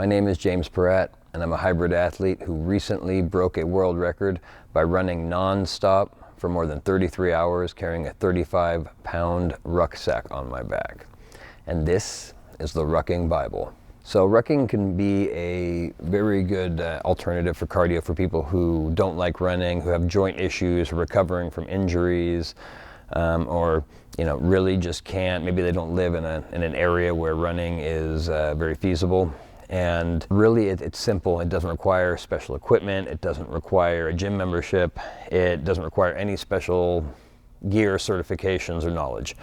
My name is James Peratt, and I'm a hybrid athlete who recently broke a world record by running non-stop for more than 33 hours, carrying a 35-pound rucksack on my back. And this is the Rucking Bible. So rucking can be a very good alternative for cardio for people who don't like running, who have joint issues, recovering from injuries, or really just can't. Maybe they don't live in an area where running is very feasible. And really it's simple. It doesn't require special equipment. It doesn't require a gym membership. It doesn't require any special gear, certifications, or knowledge.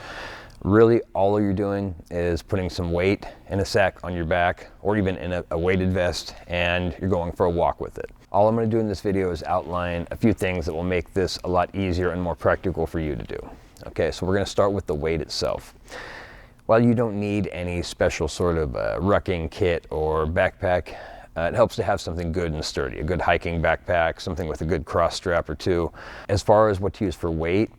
Really, all you're doing is putting some weight in a sack on your back, or even in a weighted vest, and you're going for a walk with it. All I'm going to do in this video is outline a few things that will make this a lot easier and more practical for you to do. Okay, so we're going to start with the weight itself. While you don't need any special sort of rucking kit or backpack, it helps to have something good and sturdy, a good hiking backpack, something with a good cross strap or two. As far as what to use for weight,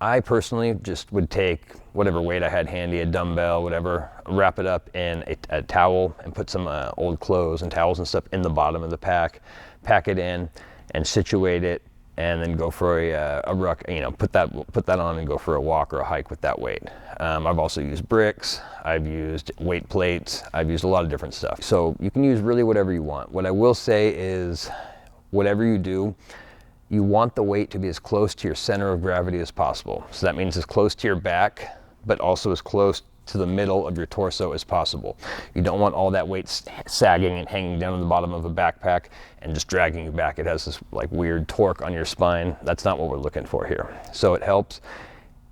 I personally just would take whatever weight I had handy, a dumbbell, whatever, wrap it up in a towel and put some old clothes and towels and stuff in the bottom of the pack, pack it in and situate it, and then go for a ruck, put that on and go for a walk or a hike with that weight. I've also used bricks, I've used weight plates, I've used a lot of different stuff. So you can use really whatever you want. What I will say is, whatever you do, you want the weight to be as close to your center of gravity as possible. So that means as close to your back, but also as close to the middle of your torso as possible. You don't want all that weight sagging and hanging down to the bottom of a backpack and just dragging you back. It has this like weird torque on your spine. That's not what we're looking for here. So it helps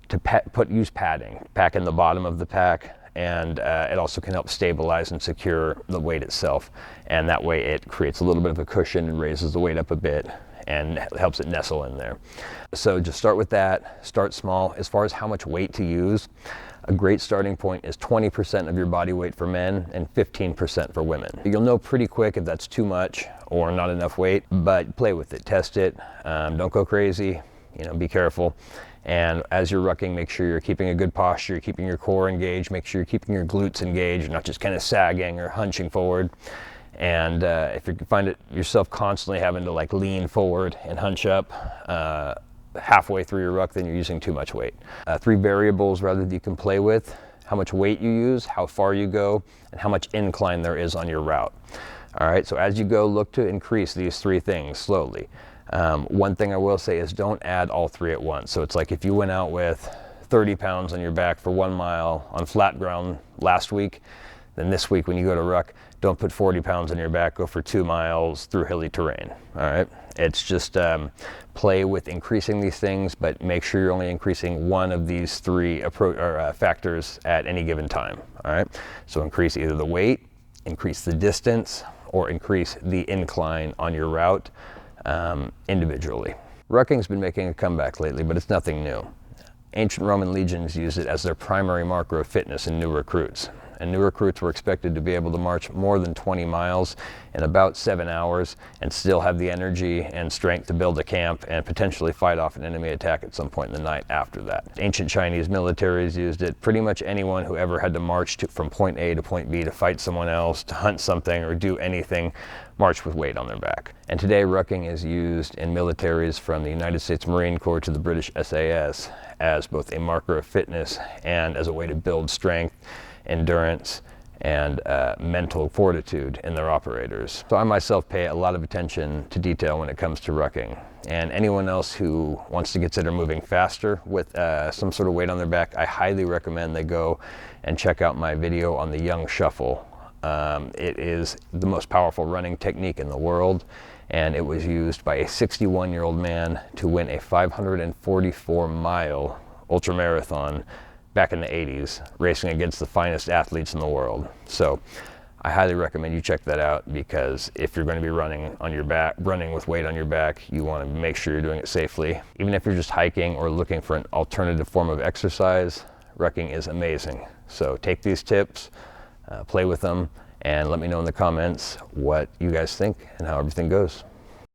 to use padding, pack in the bottom of the pack, and it also can help stabilize and secure the weight itself. And that way it creates a little bit of a cushion and raises the weight up a bit and helps it nestle in there. So just start with that, start small. As far as how much weight to use, a great starting point is 20% of your body weight for men and 15% for women. You'll know pretty quick if that's too much or not enough weight, but play with it, test it. Don't go crazy, be careful. And as you're rucking, make sure you're keeping a good posture, you're keeping your core engaged, make sure you're keeping your glutes engaged, not just kind of sagging or hunching forward. And if you find yourself constantly having to lean forward and hunch up halfway through your ruck, then you're using too much weight. 3 variables rather that you can play with: how much weight you use, how far you go, and how much incline there is on your route. All right, so as you go, look to increase these 3 things slowly. One thing I will say is don't add all 3 at once. So it's like if you went out with 30 pounds on your back for 1 mile on flat ground last week, then this week when you go to ruck, don't put 40 pounds on your back, go for 2 miles through hilly terrain, all right? It's just play with increasing these things, but make sure you're only increasing one of these 3 factors at any given time, all right? So increase either the weight, increase the distance, or increase the incline on your route individually. Rucking's been making a comeback lately, but it's nothing new. Ancient Roman legions used it as their primary marker of fitness in new recruits. And new recruits were expected to be able to march more than 20 miles in about 7 hours and still have the energy and strength to build a camp and potentially fight off an enemy attack at some point in the night after that. Ancient Chinese militaries used it. Pretty much anyone who ever had to march from point A to point B to fight someone else, to hunt something, or do anything, marched with weight on their back. And today, rucking is used in militaries from the United States Marine Corps to the British SAS as both a marker of fitness and as a way to build strength, endurance, and mental fortitude in their operators. So I myself pay a lot of attention to detail when it comes to rucking. And anyone else who wants to consider moving faster with some sort of weight on their back, I highly recommend they go and check out my video on the Young Shuffle. It is the most powerful running technique in the world, and it was used by a 61-year-old man to win a 544-mile ultramarathon back in the 80s, racing against the finest athletes in the world. So I highly recommend you check that out, because if you're going to be running on your back, running with weight on your back, you want to make sure you're doing it safely. Even if you're just hiking or looking for an alternative form of exercise, rucking is amazing. So take these tips, play with them, and let me know in the comments what you guys think and how everything goes.